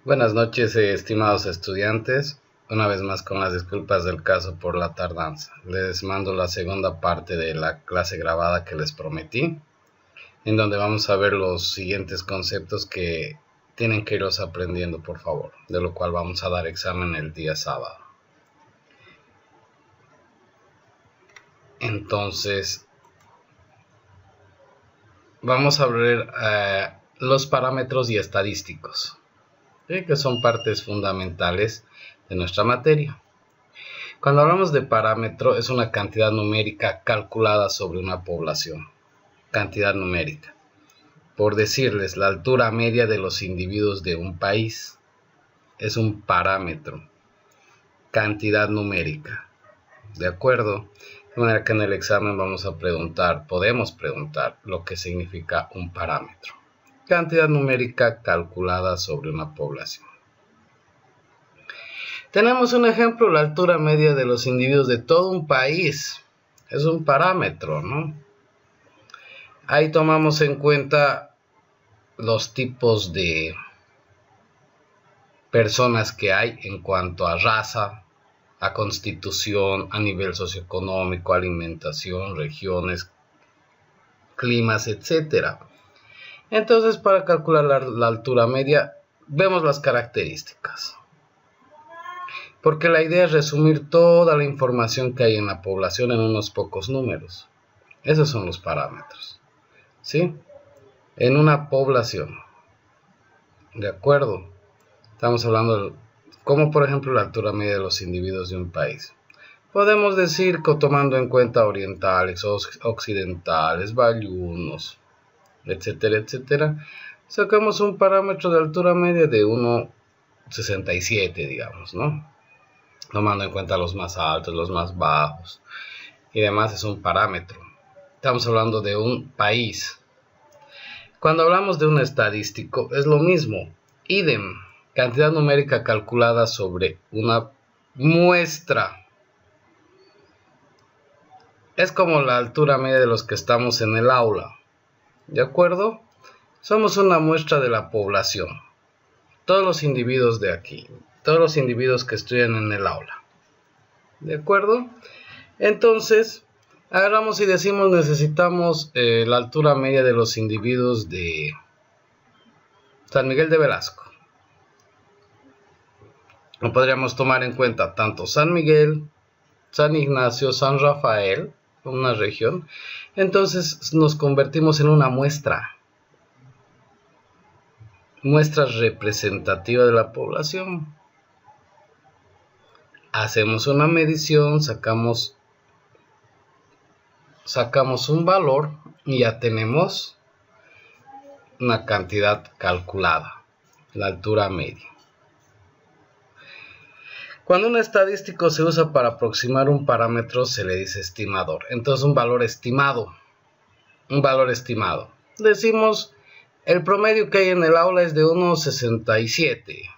Buenas noches, estimados estudiantes. Una vez más con las disculpas del caso por la tardanza. Les mando la segunda parte de la clase grabada que les prometí, en donde vamos a ver los siguientes conceptos que tienen que irlos aprendiendo, por favor, de lo cual vamos a dar examen el día sábado. Entonces, vamos a ver los parámetros y estadísticos, que son partes fundamentales de nuestra materia. Cuando hablamos de parámetro, es una cantidad numérica calculada sobre una población. Cantidad numérica. Por decirles, la altura media de los individuos de un país es un parámetro. Cantidad numérica. ¿De acuerdo? De manera que en el examen podemos preguntar lo que significa un parámetro. Cantidad numérica calculada sobre una población. Tenemos un ejemplo, la altura media de los individuos de todo un país. Es un parámetro, ¿no? Ahí tomamos en cuenta los tipos de personas que hay en cuanto a raza, a constitución, a nivel socioeconómico, alimentación, regiones, climas, etc. Entonces, para calcular la altura media, vemos las características. Porque la idea es resumir toda la información que hay en la población en unos pocos números. Esos son los parámetros, ¿sí? En una población. ¿De acuerdo? Estamos hablando como por ejemplo la altura media de los individuos de un país. Podemos decir que tomando en cuenta orientales, occidentales, bayunos, etcétera, etcétera, sacamos un parámetro de altura media de 1,67, digamos, ¿no? Tomando en cuenta los más altos, los más bajos y demás, es un parámetro. Estamos hablando de un país. Cuando hablamos de un estadístico es lo mismo, idem, cantidad numérica calculada sobre una muestra. Es como la altura media de los que estamos en el aula, ¿de acuerdo? Somos una muestra de la población, todos los individuos de aquí, todos los individuos que estudian en el aula, ¿de acuerdo? Entonces, agarramos y decimos necesitamos la altura media de los individuos de San Miguel de Velasco. No podríamos tomar en cuenta tanto San Miguel, San Ignacio, San Rafael, una región. Entonces nos convertimos en una muestra representativa de la población. Hacemos una medición, sacamos un valor y ya tenemos una cantidad calculada, la altura media. Cuando un estadístico se usa para aproximar un parámetro se le dice estimador. Entonces un valor estimado. Decimos, el promedio que hay en el aula es de 1,67.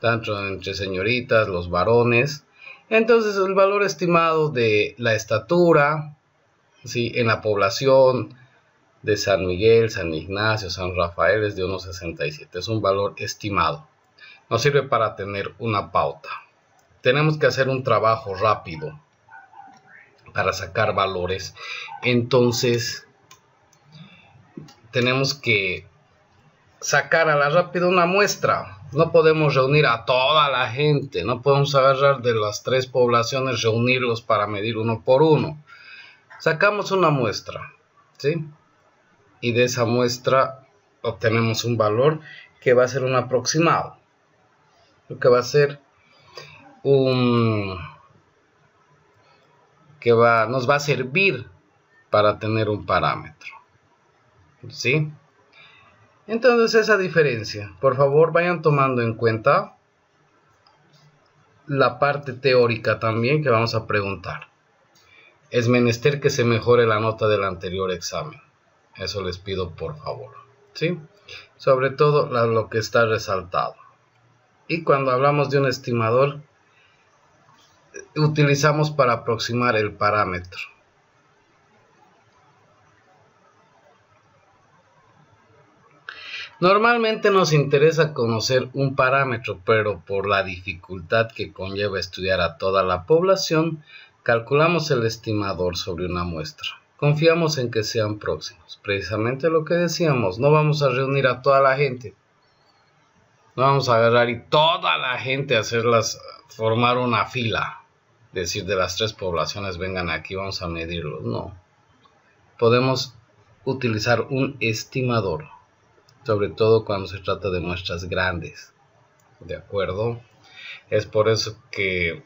Tanto entre señoritas, los varones. Entonces el valor estimado de la estatura, ¿sí?, en la población de San Miguel, San Ignacio, San Rafael es de 1,67. Es un valor estimado. Nos sirve para tener una pauta. Tenemos que hacer un trabajo rápido para sacar valores. Entonces, tenemos que sacar a la rápida una muestra. No podemos reunir a toda la gente. No podemos agarrar de las 3 poblaciones, reunirlos para medir uno por uno. Sacamos una muestra, ¿sí? Y de esa muestra obtenemos un valor que va a ser un aproximado. Lo que va a ser nos va a servir para tener un parámetro, ¿sí? Entonces esa diferencia, por favor vayan tomando en cuenta la parte teórica también que vamos a preguntar. Es menester que se mejore la nota del anterior examen, eso les pido por favor, ¿sí? Sobre todo lo que está resaltado. Y cuando hablamos de un estimador, utilizamos para aproximar el parámetro. Normalmente nos interesa conocer un parámetro, pero por la dificultad que conlleva estudiar a toda la población, calculamos el estimador sobre una muestra. Confiamos en que sean próximos. Precisamente lo que decíamos, no vamos a reunir a toda la gente. No vamos a agarrar y toda la gente formar una fila. Decir, de las 3 poblaciones vengan aquí, vamos a medirlos. No. Podemos utilizar un estimador, sobre todo cuando se trata de muestras grandes. ¿De acuerdo? Es por eso que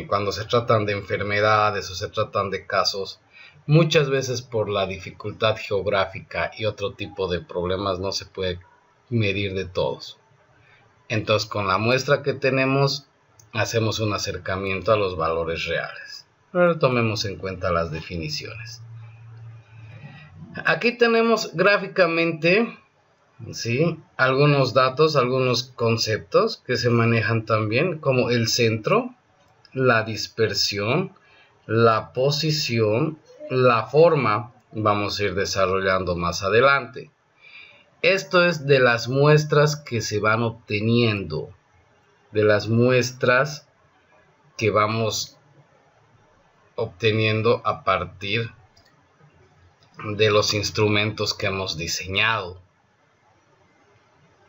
cuando se tratan de enfermedades o se tratan de casos, muchas veces por la dificultad geográfica y otro tipo de problemas no se puede medir de todos. Entonces, con la muestra que tenemos, hacemos un acercamiento a los valores reales. Ahora tomemos en cuenta las definiciones. Aquí tenemos gráficamente, ¿sí?, algunos datos, algunos conceptos que se manejan también, como el centro, la dispersión, la posición, la forma. Vamos a ir desarrollando más adelante. Esto es de las muestras que se van obteniendo, de las muestras que vamos obteniendo a partir de los instrumentos que hemos diseñado.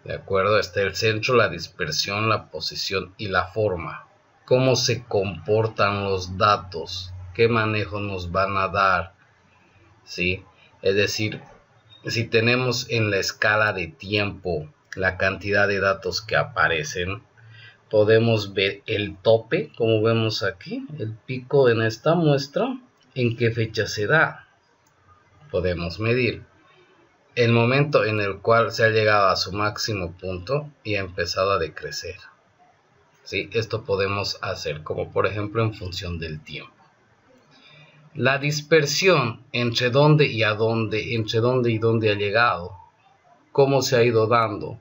¿De acuerdo? Está el centro, la dispersión, la posición y la forma. Cómo se comportan los datos, qué manejo nos van a dar, ¿sí? Es decir, si tenemos en la escala de tiempo la cantidad de datos que aparecen, podemos ver el tope, como vemos aquí, el pico en esta muestra, en qué fecha se da. Podemos medir el momento en el cual se ha llegado a su máximo punto y ha empezado a decrecer. ¿Sí? Esto podemos hacer como por ejemplo en función del tiempo. La dispersión entre dónde y dónde ha llegado, cómo se ha ido dando.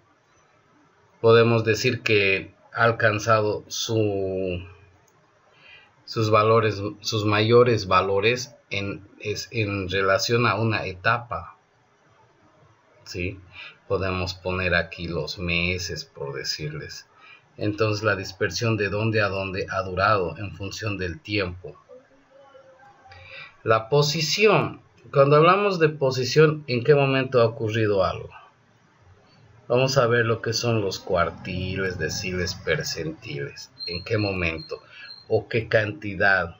Podemos decir que ha alcanzado sus mayores valores en relación a una etapa. ¿Sí? Podemos poner aquí los meses, por decirles. Entonces la dispersión de dónde a dónde ha durado en función del tiempo. La posición. Cuando hablamos de posición, ¿en qué momento ha ocurrido algo? Vamos a ver lo que son los cuartiles, deciles, percentiles. ¿En qué momento? ¿O qué cantidad,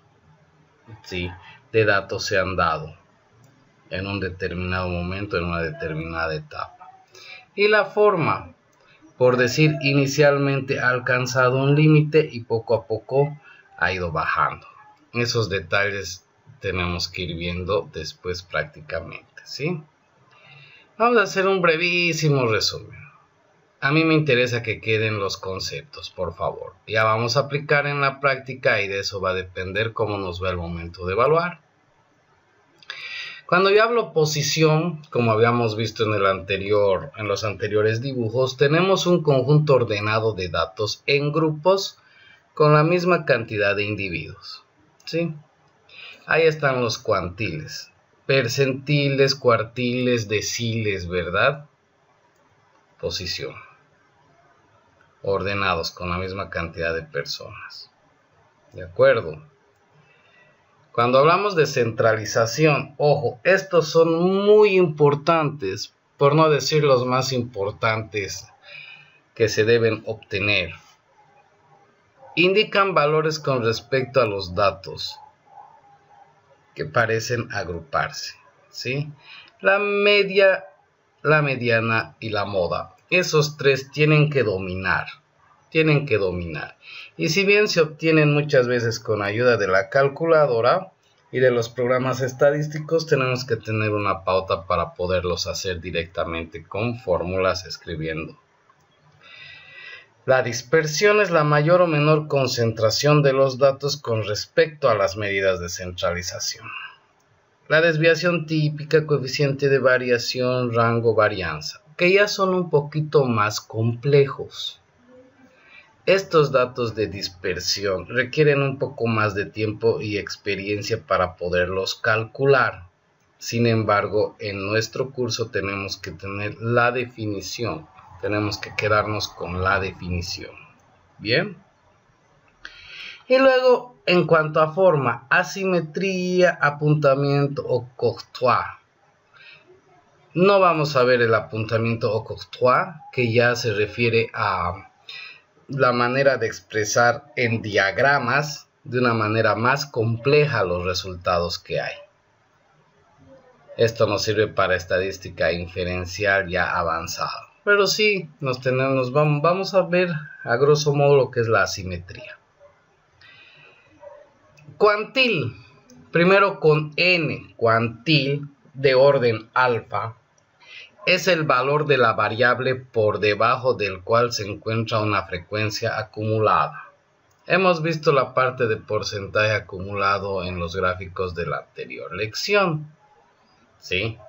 ¿sí?, de datos se han dado en un determinado momento, en una determinada etapa? Y la forma, por decir, inicialmente ha alcanzado un límite y poco a poco ha ido bajando. Esos detalles tenemos que ir viendo después prácticamente, ¿sí? Vamos a hacer un brevísimo resumen. A mí me interesa que queden los conceptos, por favor. Ya vamos a aplicar en la práctica y de eso va a depender cómo nos va el momento de evaluar. Cuando yo hablo posición, como habíamos visto en los anteriores dibujos, tenemos un conjunto ordenado de datos en grupos con la misma cantidad de individuos, ¿sí? Ahí están los cuantiles, percentiles, cuartiles, deciles, ¿verdad? Posición. Ordenados con la misma cantidad de personas. ¿De acuerdo? Cuando hablamos de centralización, ojo, estos son muy importantes, por no decir los más importantes que se deben obtener. Indican valores con respecto a los datos que parecen agruparse, ¿sí? La media, la mediana y la moda. Esos 3 tienen que dominar. Y si bien se obtienen muchas veces con ayuda de la calculadora y de los programas estadísticos, tenemos que tener una pauta para poderlos hacer directamente con fórmulas escribiendo. La dispersión es la mayor o menor concentración de los datos con respecto a las medidas de centralización. La desviación típica, coeficiente de variación, rango, varianza, que ya son un poquito más complejos. Estos datos de dispersión requieren un poco más de tiempo y experiencia para poderlos calcular, Sin embargo, en nuestro curso tenemos que tener la definición. Tenemos que quedarnos con la definición. Bien. Y luego, en cuanto a forma, asimetría, apuntamiento o Courtois. No vamos a ver el apuntamiento o Courtois, que ya se refiere a la manera de expresar en diagramas de una manera más compleja los resultados que hay. Esto nos sirve para estadística inferencial ya avanzada. Pero sí, vamos a ver a grosso modo lo que es la asimetría. Cuantil, primero con n, cuantil de orden alfa, es el valor de la variable por debajo del cual se encuentra una frecuencia acumulada. Hemos visto la parte de porcentaje acumulado en los gráficos de la anterior lección. ¿Sí?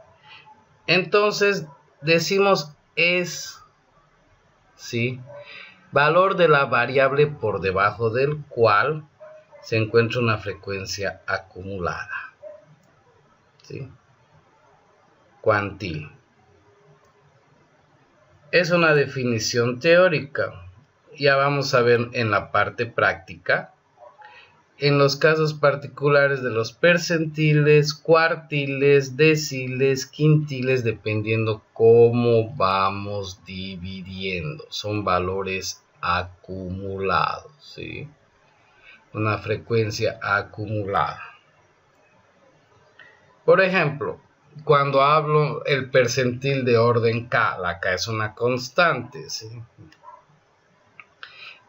Entonces decimos es, ¿sí?, valor de la variable por debajo del cual se encuentra una frecuencia acumulada. ¿Sí? Cuantil. Es una definición teórica. Ya vamos a ver en la parte práctica. En los casos particulares de los percentiles, cuartiles, deciles, quintiles, dependiendo cómo vamos dividiendo. Son valores acumulados, ¿sí? Una frecuencia acumulada. Por ejemplo, cuando hablo el percentil de orden K, la K es una constante, ¿sí?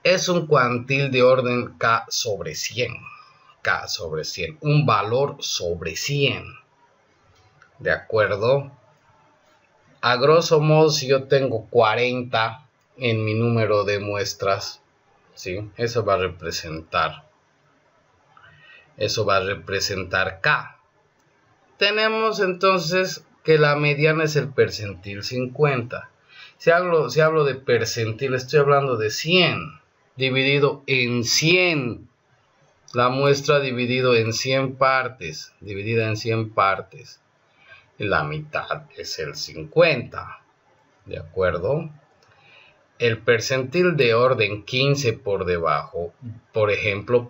Es un cuantil de orden K sobre 100. K sobre 100. Un valor sobre 100. ¿De acuerdo? A grosso modo, si yo tengo 40 en mi número de muestras, ¿sí?, eso va a representar K. Tenemos entonces que la mediana es el percentil 50. Si hablo de percentil, estoy hablando de 100. Dividido en 100, la muestra dividido en 100 partes, dividida en 100 partes, la mitad es el 50, ¿de acuerdo? El percentil de orden 15 por debajo, por ejemplo,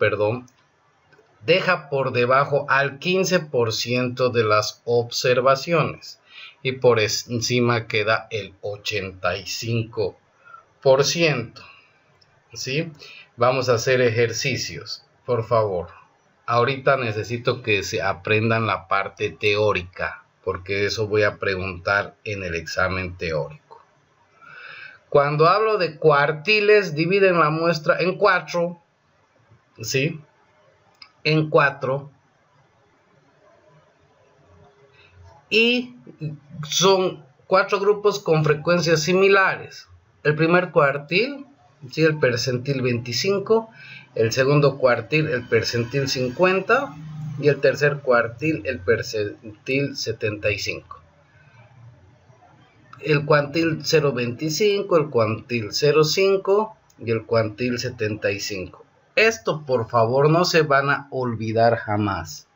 deja por debajo al 15% de las observaciones y por encima queda el 85%. ¿Sí? Vamos a hacer ejercicios, por favor. Ahorita necesito que se aprendan la parte teórica, porque eso voy a preguntar en el examen teórico. Cuando hablo de cuartiles, dividen la muestra en 4, ¿sí? En 4. Y son 4 grupos con frecuencias similares. El primer cuartil, ¿sí?, el percentil 25, el segundo cuartil, el percentil 50, y el tercer cuartil, el percentil 75. El cuantil 0.25, el cuantil 0.5 y el cuantil 75. Esto, por favor, no se van a olvidar jamás.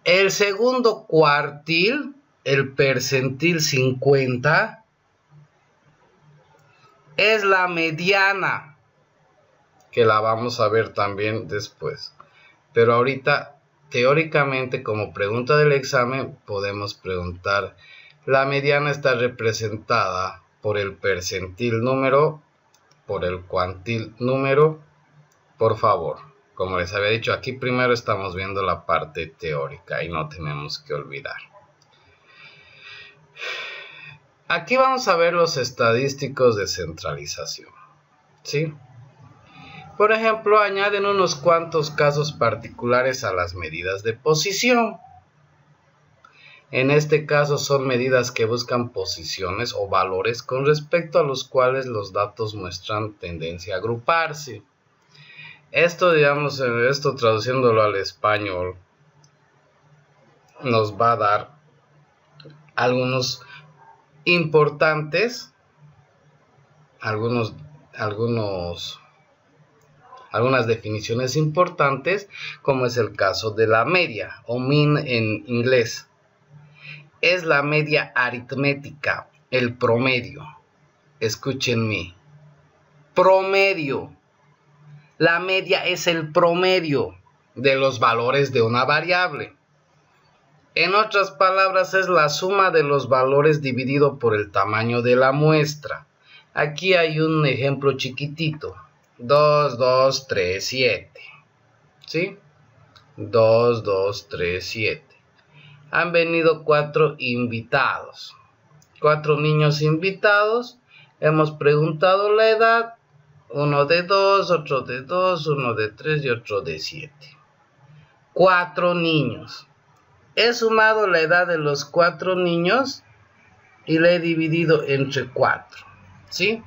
El segundo cuartil, el percentil 50, es la mediana, que la vamos a ver también después. Pero ahorita, teóricamente, como pregunta del examen, podemos preguntar: la mediana está representada por el percentil número, por el cuantil número. Por favor, como les había dicho, aquí primero estamos viendo la parte teórica y no tenemos que olvidar. Aquí vamos a ver los estadísticos de centralización, ¿sí? Por ejemplo, añaden unos cuantos casos particulares a las medidas de posición. En este caso son medidas que buscan posiciones o valores con respecto a los cuales los datos muestran tendencia a agruparse. Esto, digamos, traduciéndolo al español, nos va a dar algunos importantes, algunas definiciones importantes, como es el caso de la media o mean en inglés. es la media aritmética, el promedio. Escúchenme. Promedio. La media es el promedio de los valores de una variable. En otras palabras, es la suma de los valores dividido por el tamaño de la muestra. Aquí hay un ejemplo chiquitito. 2, 2, 3, 7. ¿Sí? 2, 2, 3, 7. Han venido 4 invitados. 4 niños invitados. Hemos preguntado la edad. Uno de 2, otro de 2, uno de 3 y otro de 7. 4 niños. He sumado la edad de los 4 niños y la he dividido entre 4. ¿Sí?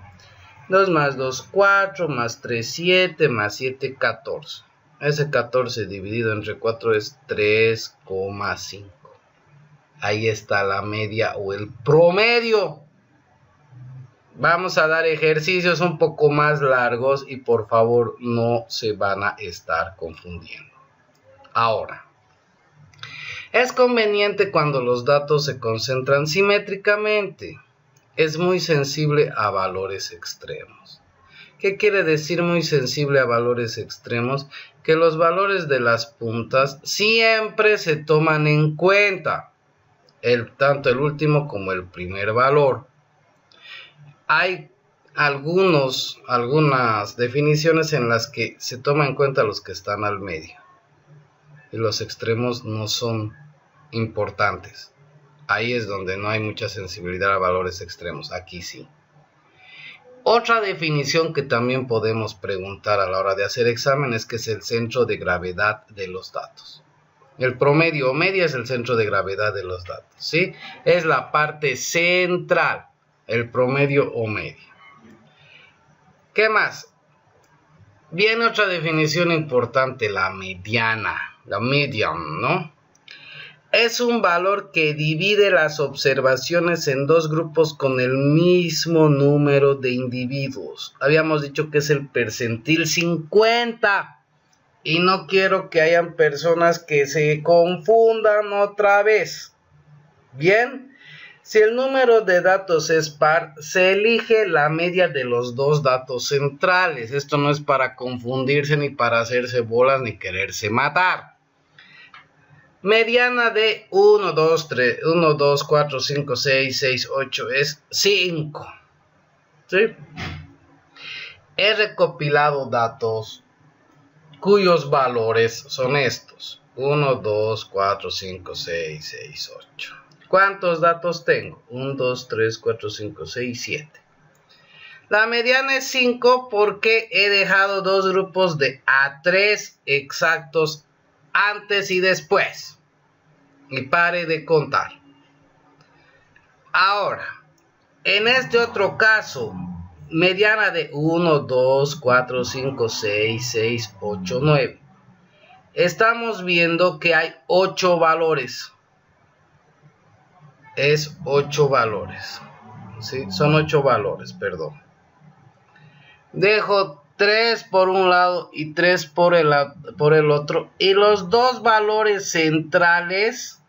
2 más 2, 4, más 3, 7, más 7, 14. Ese 14 dividido entre 4 es 3,5. Ahí está la media o el promedio. Vamos a dar ejercicios un poco más largos y por favor no se van a estar confundiendo. Ahora, es conveniente cuando los datos se concentran simétricamente. Es muy sensible a valores extremos. ¿Qué quiere decir muy sensible a valores extremos? Que los valores de las puntas siempre se toman en cuenta. Tanto el último como el primer valor. Hay algunas definiciones en las que se toma en cuenta los que están al medio. Y los extremos no son importantes. Ahí es donde no hay mucha sensibilidad a valores extremos. Aquí sí. Otra definición que también podemos preguntar a la hora de hacer exámenes, que es el centro de gravedad de los datos. El promedio o media es el centro de gravedad de los datos, ¿sí? Es la parte central, el promedio o media. ¿Qué más? Viene otra definición importante, la mediana, la median, ¿no? Es un valor que divide las observaciones en dos grupos con el mismo número de individuos. Habíamos dicho que es el percentil 50. Y no quiero que hayan personas que se confundan otra vez. Bien, si el número de datos es par, se elige la media de los dos datos centrales. Esto no es para confundirse, ni para hacerse bolas, ni quererse matar. Mediana de 1, 2, 4, 5, 6, 6, 8 es 5. ¿Sí? He recopilado datos cuyos valores son estos. 1, 2, 4, 5, 6, 6, 8. ¿Cuántos datos tengo? 1, 2, 3, 4, 5, 6, 7. La mediana es 5 porque he dejado dos grupos de A3 exactos antes y después. Y pare de contar. Ahora, en este otro caso, mediana de 1, 2, 4, 5, 6, 6, 8, 9. Estamos viendo que hay 8 valores. Es 8 valores. ¿Sí? Son 8 valores, perdón. Dejo 3 por un lado y 3 por el otro. Y los dos valores centrales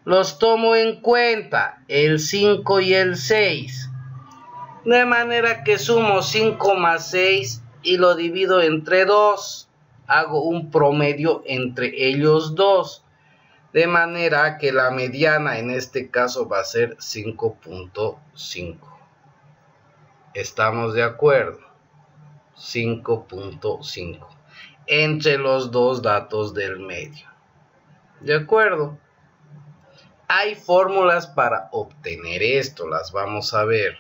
los tomo en cuenta, el 5 y el 6. De manera que sumo 5 más 6 y lo divido entre 2. Hago un promedio entre ellos dos. De manera que la mediana en este caso va a ser 5.5. ¿Estamos de acuerdo? 5.5. Entre los dos datos del medio. ¿De acuerdo? Hay fórmulas para obtener esto. Las vamos a ver.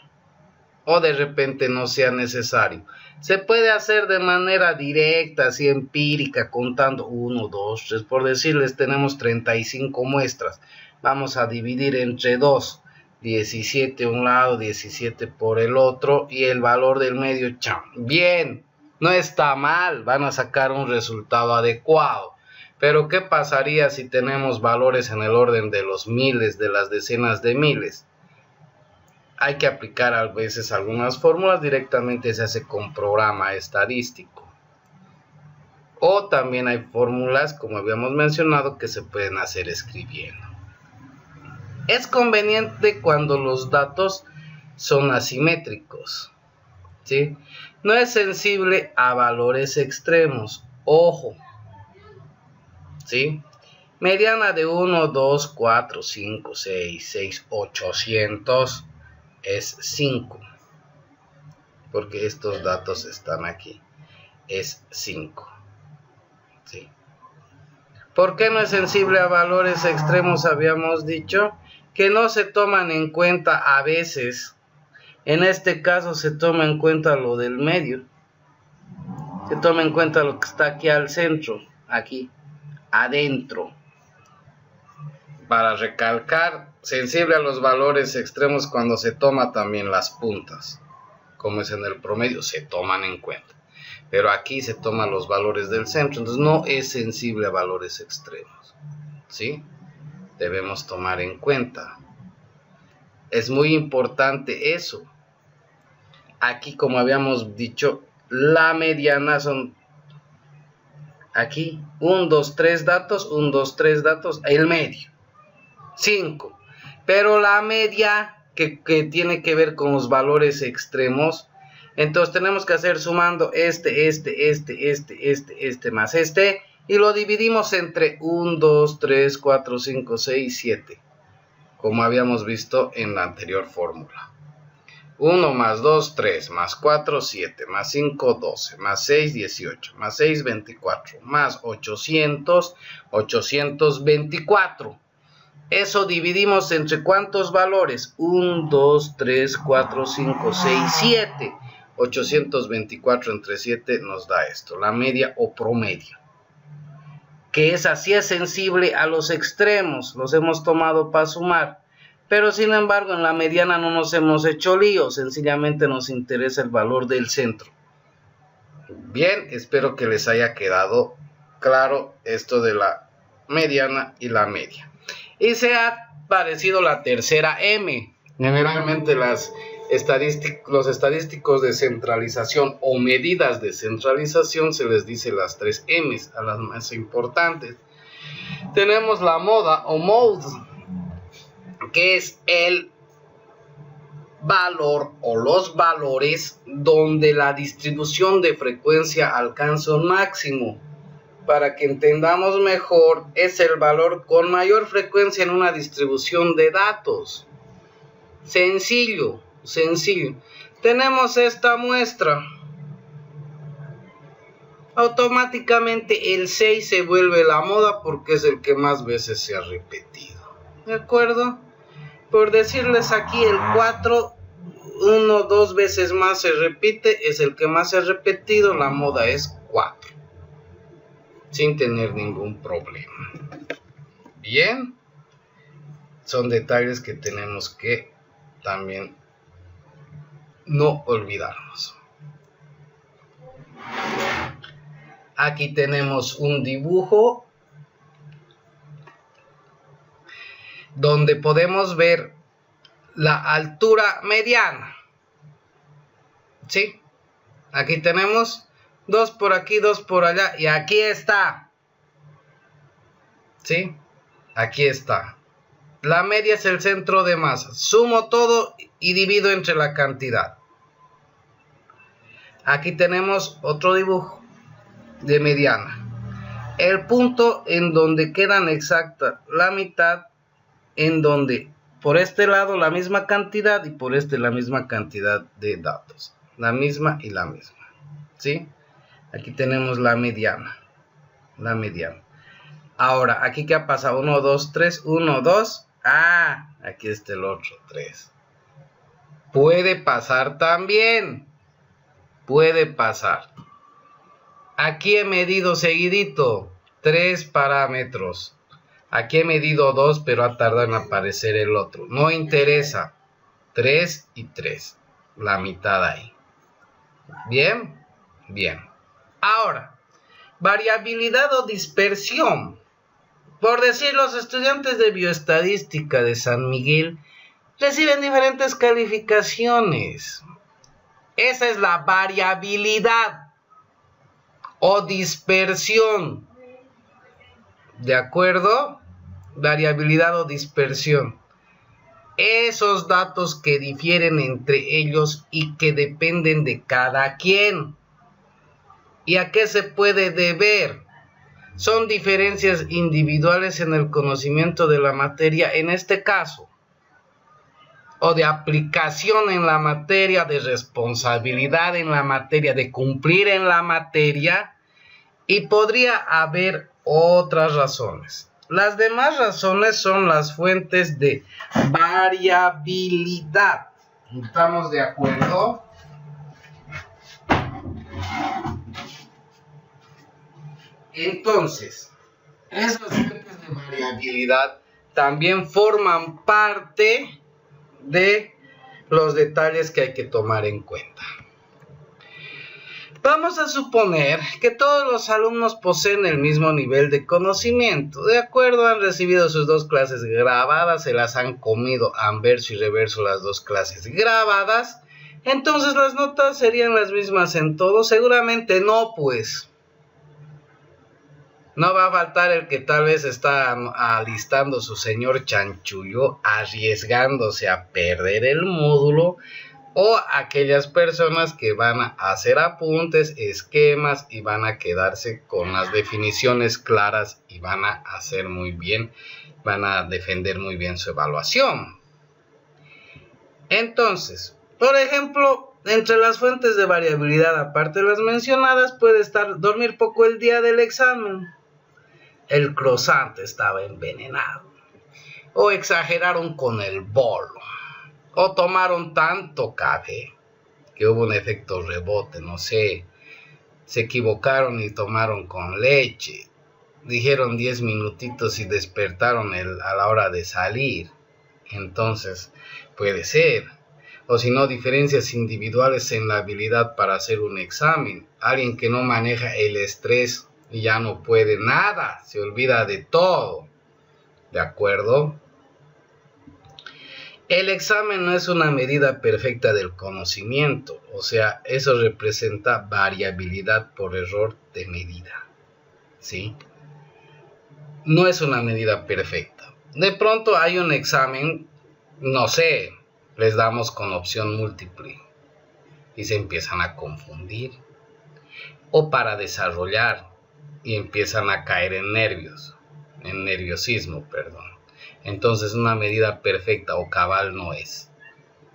O de repente no sea necesario. Se puede hacer de manera directa, así empírica, contando 1, 2, 3. Por decirles, tenemos 35 muestras. Vamos a dividir entre 2. 17 un lado, 17 por el otro. Y el valor del medio, ¡cham! Bien, no está mal. Van a sacar un resultado adecuado. Pero ¿qué pasaría si tenemos valores en el orden de los miles, de las decenas de miles? Hay que aplicar a veces algunas fórmulas, directamente se hace con programa estadístico. O también hay fórmulas, como habíamos mencionado, que se pueden hacer escribiendo. Es conveniente cuando los datos son asimétricos, ¿sí? No es sensible a valores extremos, ojo, ¿sí? Mediana de 1, 2, 4, 5, 6, 800 es 5, porque estos datos están aquí, es 5, ¿sí? ¿Por qué no es sensible a valores extremos? Habíamos dicho que no se toman en cuenta a veces. En este caso se toma en cuenta lo del medio. Se toma en cuenta lo que está aquí al centro, aquí, adentro. Para recalcar, sensible a los valores extremos cuando se toma también las puntas. Como es en el promedio, se toman en cuenta. Pero aquí se toman los valores del centro, entonces no es sensible a valores extremos, ¿sí? Debemos tomar en cuenta. Es muy importante eso. Aquí, como habíamos dicho, la mediana son aquí 1, 2, 3 datos, 1, 2, 3 datos, el medio 5, pero la media que tiene que ver con los valores extremos, entonces tenemos que hacer sumando este más este, y lo dividimos entre 1, 2, 3, 4, 5, 6, 7, como habíamos visto en la anterior fórmula. 1 más 2, 3, más 4, 7, más 5, 12, más 6, 18, más 6, 24, más 800, 824. Eso dividimos entre ¿cuántos valores? 1, 2, 3, 4, 5, 6, 7. 824 entre 7 nos da esto, la media o promedio. Que es así, es sensible a los extremos, los hemos tomado para sumar. Pero sin embargo en la mediana no nos hemos hecho lío, sencillamente nos interesa el valor del centro. Bien, espero que les haya quedado claro esto de la mediana y la media. Y se ha parecido la tercera M. Generalmente los estadísticos de centralización o medidas de centralización se les dice las 3 M's, a las más importantes. Tenemos la moda o mode, que es el valor o los valores donde la distribución de frecuencia alcanza un máximo. Para que entendamos mejor, es el valor con mayor frecuencia en una distribución de datos. Sencillo, sencillo. Tenemos esta muestra. Automáticamente el 6 se vuelve la moda porque es el que más veces se ha repetido. ¿De acuerdo? Por decirles aquí, el 4, 1, 2 veces más se repite, es el que más se ha repetido, la moda es 4. Sin tener ningún problema. Bien, son detalles que tenemos que también no olvidarnos. Aquí tenemos un dibujo donde podemos ver la altura mediana. ¿Sí? Aquí tenemos 2 por aquí, 2 por allá, y aquí está. ¿Sí? Aquí está. La media es el centro de masa. Sumo todo y divido entre la cantidad. Aquí tenemos otro dibujo de mediana. El punto en donde quedan exacta la mitad, en donde por este lado la misma cantidad y por este la misma cantidad de datos. La misma y la misma. ¿Sí? Aquí tenemos la mediana. La mediana. Ahora, ¿aquí qué ha pasado? 1, 2, 3, 1, 2. Ah, aquí está el otro, 3. Puede pasar también. Puede pasar. Aquí he medido seguidito 3 parámetros. Aquí he medido 2, pero ha tardado en aparecer el otro. No interesa. 3 y 3. La mitad ahí. ¿Bien? Bien. Ahora, variabilidad o dispersión. Por decir, los estudiantes de bioestadística de San Miguel reciben diferentes calificaciones. Esa es la variabilidad o dispersión. ¿De acuerdo? Variabilidad o dispersión. esos datos que difieren entre ellos y que dependen de cada quien. ¿Y a qué se puede deber? Son diferencias individuales en el conocimiento de la materia en este caso, o de aplicación en la materia, de responsabilidad en la materia, de cumplir en la materia, y podría haber otras razones. Las demás razones son las fuentes de variabilidad. ¿Estamos de acuerdo? Entonces, esas fuentes de variabilidad también forman parte de los detalles que hay que tomar en cuenta. Vamos a suponer que todos los alumnos poseen el mismo nivel de conocimiento. De acuerdo, han recibido sus 2 clases grabadas, se las han comido anverso y reverso las 2 clases grabadas. Entonces, ¿las notas serían las mismas en todo? Seguramente no, pues. No va a faltar el que tal vez está alistando su señor chanchullo, arriesgándose a perder el módulo, o aquellas personas que van a hacer apuntes, esquemas y van a quedarse con las definiciones claras y van a hacer muy bien, van a defender muy bien su evaluación. Entonces, por ejemplo, entre las fuentes de variabilidad, aparte de las mencionadas, puede estar dormir poco el día del examen. El croissant estaba envenenado. O exageraron con el bolo. O tomaron tanto café que hubo un efecto rebote, no sé. Se equivocaron y tomaron con leche. Dijeron 10 minutitos y despertaron a la hora de salir. Entonces, puede ser. O si no, diferencias individuales en la habilidad para hacer un examen. Alguien que no maneja el estrés y ya no puede nada, se olvida de todo. ¿De acuerdo? El examen no es una medida perfecta del conocimiento, o sea, eso representa variabilidad por error de medida, ¿sí? No es una medida perfecta. De pronto hay un examen, no sé, les damos con opción múltiple y se empiezan a confundir, o para desarrollar y empiezan a caer en nerviosismo, perdón. Entonces una medida perfecta o cabal no es.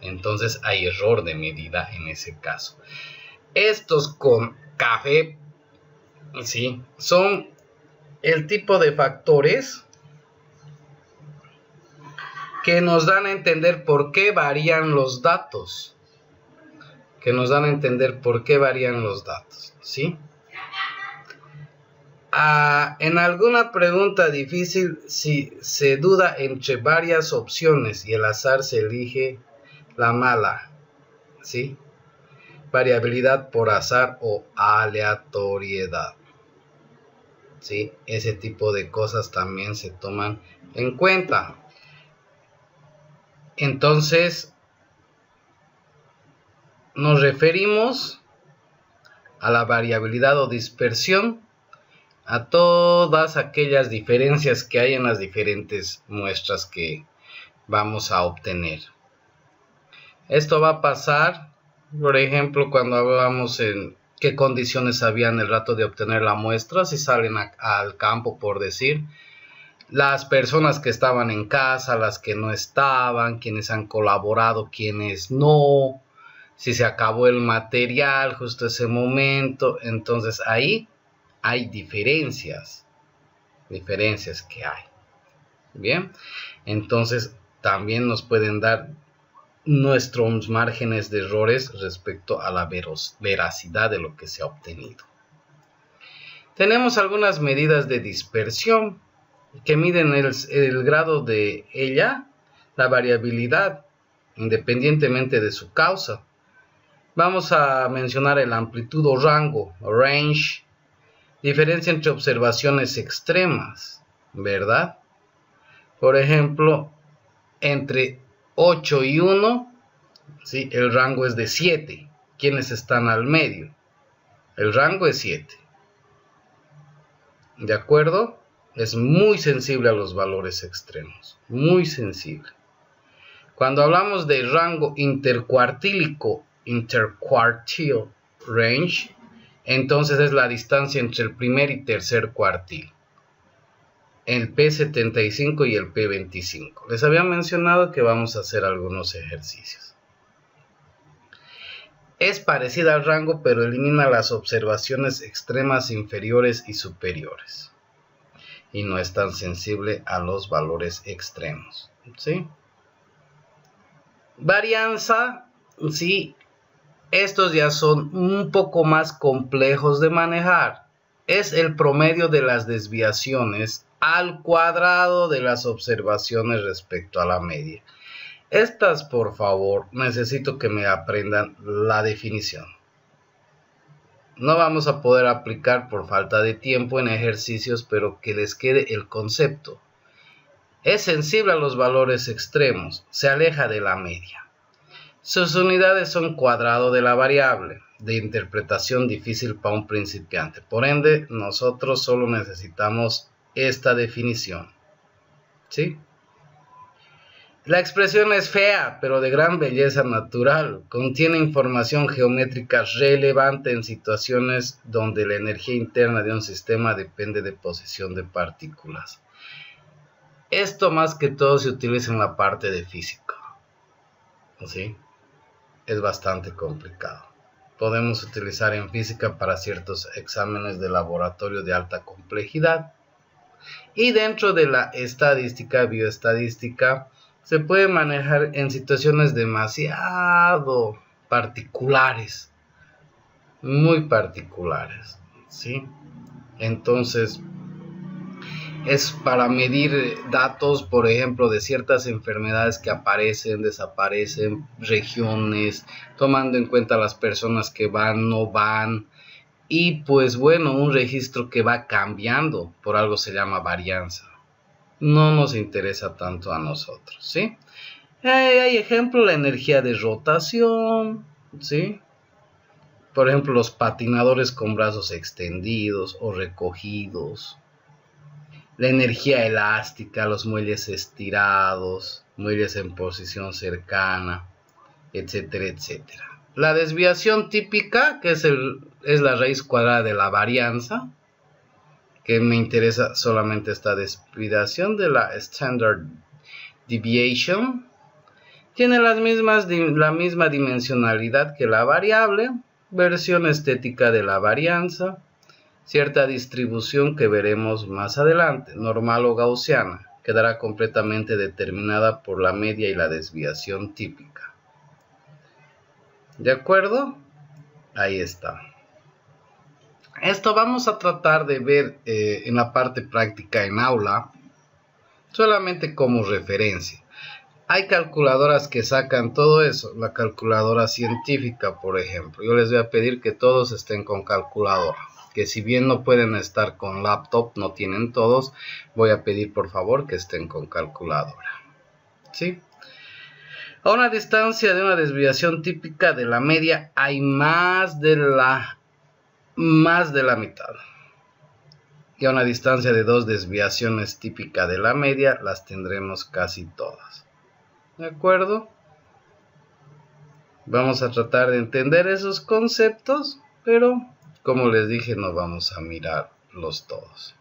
Entonces hay error de medida en ese caso. Estos con café, ¿sí?, son el tipo de factores que nos dan a entender por qué varían los datos. ¿Sí? En alguna pregunta difícil, si se duda entre varias opciones y el azar se elige la mala, ¿sí? Variabilidad por azar o aleatoriedad, ¿sí? Ese tipo de cosas también se toman en cuenta. Entonces, nos referimos a la variabilidad o dispersión a todas aquellas diferencias que hay en las diferentes muestras que vamos a obtener. Esto va a pasar, por ejemplo, cuando hablamos en qué condiciones había en el rato de obtener la muestra, si salen al campo, por decir, las personas que estaban en casa, las que no estaban, quienes han colaborado, quienes no, si se acabó el material justo ese momento. Entonces ahí hay diferencias que hay. Bien, entonces también nos pueden dar nuestros márgenes de errores respecto a la veracidad de lo que se ha obtenido. Tenemos algunas medidas de dispersión que miden el grado de ella, la variabilidad, independientemente de su causa. Vamos a mencionar el amplitud o rango, range, diferencia entre observaciones extremas, ¿verdad? Por ejemplo, entre 8 y 1, ¿sí?, el rango es de 7. ¿Quiénes están al medio? El rango es 7. ¿De acuerdo? Es muy sensible a los valores extremos, muy sensible. Cuando hablamos de rango intercuartílico, interquartile range, entonces es la distancia entre el primer y tercer cuartil, el P75 y el P25. Les había mencionado que vamos a hacer algunos ejercicios. Es parecida al rango, pero elimina las observaciones extremas inferiores y superiores. Y no es tan sensible a los valores extremos. ¿Sí? Varianza, sí. Estos ya son un poco más complejos de manejar. Es el promedio de las desviaciones al cuadrado de las observaciones respecto a la media. Estas, por favor, necesito que me aprendan la definición. No vamos a poder aplicar por falta de tiempo en ejercicios, pero que les quede el concepto. Es sensible a los valores extremos, se aleja de la media. Sus unidades son cuadrado de la variable, de interpretación difícil para un principiante. Por ende, nosotros solo necesitamos esta definición. ¿Sí? La expresión es fea, pero de gran belleza natural. Contiene información geométrica relevante en situaciones donde la energía interna de un sistema depende de posición de partículas. Esto más que todo se utiliza en la parte de física. ¿Sí? Es bastante complicado. Podemos utilizar en física para ciertos exámenes de laboratorio de alta complejidad. Y dentro de la estadística, bioestadística, se puede manejar en situaciones demasiado particulares, muy particulares, ¿sí? Entonces, es para medir datos, por ejemplo, de ciertas enfermedades que aparecen, desaparecen, regiones, tomando en cuenta las personas que van, no van, y pues bueno, un registro que va cambiando, por algo se llama varianza. No nos interesa tanto a nosotros, ¿sí? Hay ejemplo, la energía de rotación, ¿sí? Por ejemplo, los patinadores con brazos extendidos o recogidos. La energía elástica, los muelles estirados, muelles en posición cercana, etcétera, etcétera. La desviación típica, que es la raíz cuadrada de la varianza, que me interesa solamente esta desviación de la Standard Deviation, tiene la misma dimensionalidad que la variable, versión estética de la varianza, cierta distribución que veremos más adelante, normal o gaussiana, quedará completamente determinada por la media y la desviación típica. ¿De acuerdo? Ahí está. Esto vamos a tratar de ver en la parte práctica en aula, solamente como referencia. Hay calculadoras que sacan todo eso, la calculadora científica, por ejemplo. Yo les voy a pedir que todos estén con calculadora, que si bien no pueden estar con laptop, no tienen todos, voy a pedir por favor que estén con calculadora. ¿Sí? A una distancia de una desviación típica de la media hay más de la mitad. Y a una distancia de 2 desviaciones típica de la media las tendremos casi todas. ¿De acuerdo? Vamos a tratar de entender esos conceptos, pero como les dije, no vamos a mirarlos todos.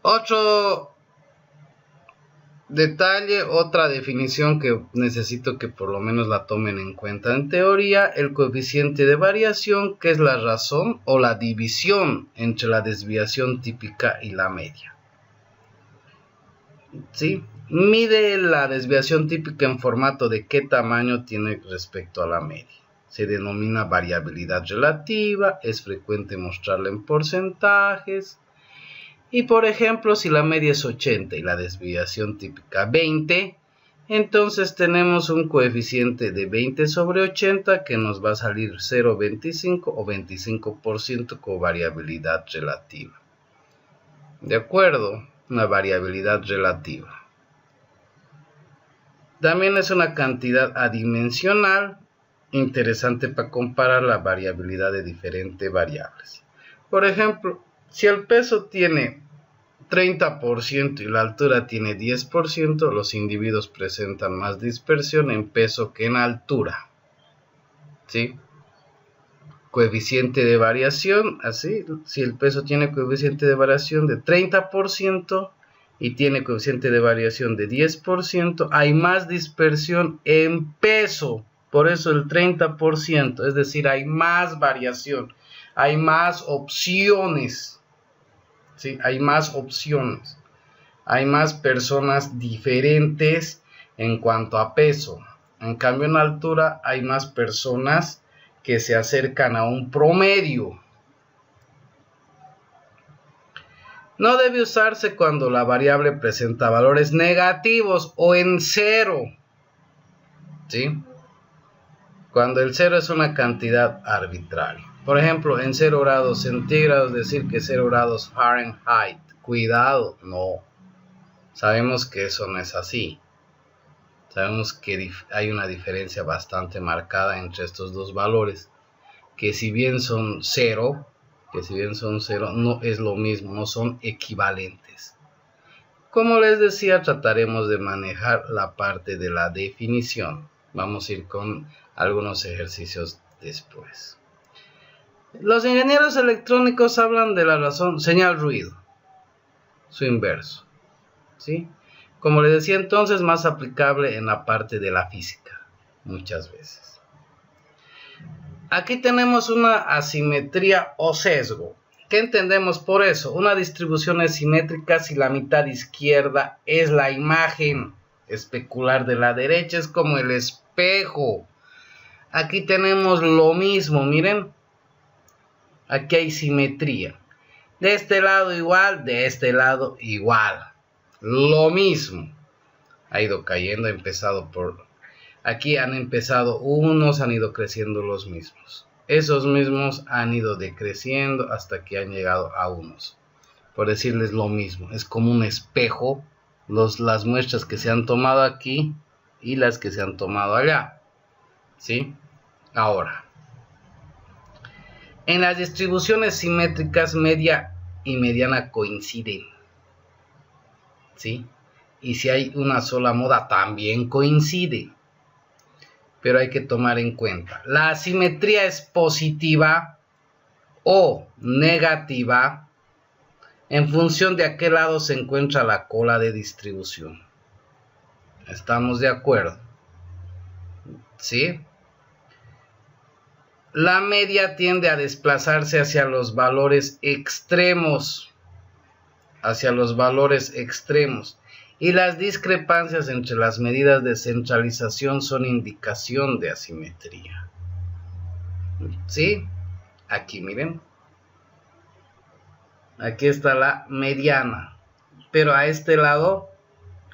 Otro detalle, otra definición que necesito que por lo menos la tomen en cuenta en teoría, el coeficiente de variación, que es la razón o la división entre la desviación típica y la media. ¿Sí? Mide la desviación típica en formato de qué tamaño tiene respecto a la media. Se denomina variabilidad relativa, es frecuente mostrarla en porcentajes. Y por ejemplo, si la media es 80 y la desviación típica 20, entonces tenemos un coeficiente de 20 sobre 80 que nos va a salir 0,25 o 25% con variabilidad relativa. ¿De acuerdo? Una variabilidad relativa. También es una cantidad adimensional interesante para comparar la variabilidad de diferentes variables. Por ejemplo, si el peso tiene 30% y la altura tiene 10%, los individuos presentan más dispersión en peso que en altura. ¿Sí? Coeficiente de variación, así, si el peso tiene coeficiente de variación de 30% y tiene coeficiente de variación de 10%, hay más dispersión en peso, por eso el 30%, es decir, hay más variación, hay más opciones, ¿sí? Hay más opciones, hay más personas diferentes en cuanto a peso. En cambio, en altura hay más personas que se acercan a un promedio. No debe usarse cuando la variable presenta valores negativos o en cero. ¿Sí? Cuando el cero es una cantidad arbitraria. Por ejemplo, en 0 grados centígrados, decir que 0 grados Fahrenheit. Cuidado, no. Sabemos que eso no es así. Sabemos que hay una diferencia bastante marcada entre estos dos valores. Que si bien son cero, no es lo mismo, no son equivalentes. Como les decía, trataremos de manejar la parte de la definición. Vamos a ir con algunos ejercicios después. Los ingenieros electrónicos hablan de la razón señal-ruido, su inverso, ¿sí? Como les decía entonces, más aplicable en la parte de la física, muchas veces. Aquí tenemos una asimetría o sesgo. ¿Qué entendemos por eso? Una distribución es simétrica si la mitad izquierda es la imagen especular de la derecha, es como el espejo. Aquí tenemos lo mismo, miren. Aquí hay simetría. De este lado igual, de este lado igual. Lo mismo. Ha ido cayendo, ha empezado por... Aquí han empezado unos, han ido creciendo los mismos. Esos mismos han ido decreciendo hasta que han llegado a unos. Por decirles lo mismo, es como un espejo. Las muestras que se han tomado aquí y las que se han tomado allá. ¿Sí? Ahora, en las distribuciones simétricas media y mediana coinciden. ¿Sí? Y si hay una sola moda también coincide. Pero hay que tomar en cuenta, la asimetría es positiva o negativa en función de a qué lado se encuentra la cola de distribución. ¿Estamos de acuerdo? ¿Sí? La media tiende a desplazarse hacia los valores extremos. Y las discrepancias entre las medidas de centralización son indicación de asimetría. ¿Sí? Aquí miren. Aquí está la mediana. Pero a este lado,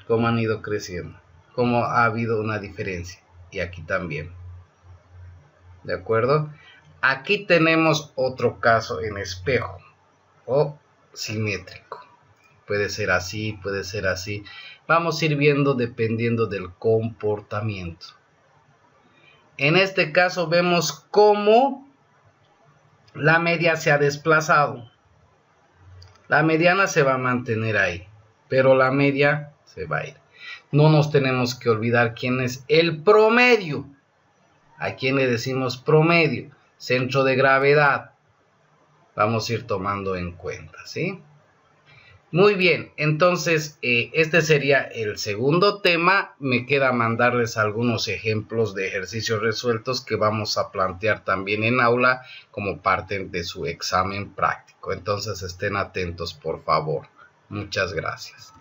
¿cómo han ido creciendo? ¿Cómo ha habido una diferencia? Y aquí también. ¿De acuerdo? Aquí tenemos otro caso en espejo o simétrico. Puede ser así, puede ser así. Vamos a ir viendo dependiendo del comportamiento. En este caso vemos cómo la media se ha desplazado. La mediana se va a mantener ahí, pero la media se va a ir. No nos tenemos que olvidar quién es el promedio. ¿A quién le decimos promedio? Centro de gravedad. Vamos a ir tomando en cuenta, ¿sí? Muy bien, entonces este sería el segundo tema. Me queda mandarles algunos ejemplos de ejercicios resueltos que vamos a plantear también en aula como parte de su examen práctico. Entonces estén atentos, por favor. Muchas gracias.